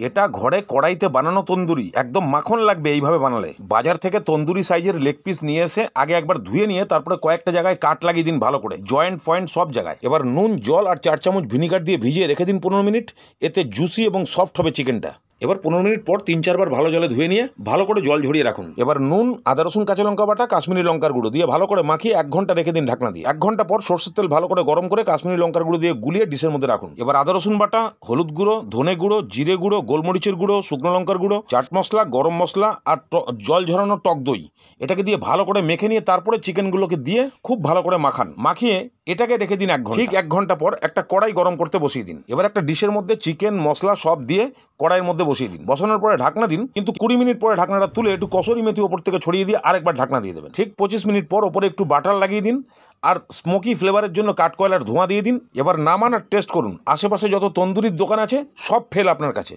এটা ঘরে কড়াইতে বানানো তন্দুরি, একদম মাখন লাগবে এইভাবে বানালে। বাজার থেকে তন্দুরি সাইজের লেগ পিস নিয়ে এসে আগে একবার ধুয়ে নিয়ে তারপরে কয়েকটা জায়গায় কাট লাগিয়ে দিন ভালো করে, জয়েন্ট পয়েন্ট সব জায়গায়। এবার নুন, জল আর 4 চামচ ভিনিগার দিয়ে ভিজিয়ে রেখে দিন 15 মিনিট। এতে জুসি এবং সফট হবে চিকেনটা। এবার 15 মিনিট পর 3-4 বার ভালো জলে ধুয়ে নিয়ে ভালো করে জল ঝরিয়ে রাখুন। এবার নুন, আদা রসুন কাঁচা লঙ্কা বাটা, কাশ্মীরি লঙ্কার গুঁড়ো দিয়ে ভালো করে মাখিয়ে 1 ঘন্টা রেখে দিন ঢাকনা দিয়ে। 1 ঘন্টা পর সরষের তেল ভালো করে গরম করে কাশ্মীরি লঙ্কার গুঁড়ো দিয়ে গুলিয়ে ডিশের মধ্যে রাখুন। এবার আদা রসুন বাটা, হলুদ গুঁড়ো, ধনে গুঁড়ো, জিরে গুঁড়ো, গোলমরিচের গুঁড়ো, শুকনো লঙ্কার গুঁড়ো, চাট মশলা, গরম মশলা আর জল ঝরানো টক দই এটাকে দিয়ে ভালো করে মেখে নিয়ে তারপরে চিকেনগুলোকে দিয়ে খুব ভালো করে মাখান। মাখিয়ে এটাকে রেখে দিন 1 ঘন্টা। ঠিক 1 ঘন্টা পর একটা কড়াই গরম করতে বসিয়ে দিন। এবার একটা ডিশের মধ্যে চিকেন মশলা সব দিয়ে কড়াইয়ের মধ্যে বসিয়ে দিন। বসানোর পরে ঢাকনা দিন, কিন্তু 20 মিনিট পরে ঢাকনাটা তুলে একটু কসুরি মেথি ওপর থেকে ছড়িয়ে দিয়ে আরেকবার ঢাকনা দিয়ে দেবেন। ঠিক 25 মিনিট পর ওপরে একটু বাটার লাগিয়ে দিন আর স্মোকি ফ্লেভারের জন্য কাঠ কয়লার ধোঁয়া দিয়ে দিন। এবার নামান আর টেস্ট করুন। আশেপাশে যত তন্দুরির দোকান আছে সব ফেল আপনার কাছে।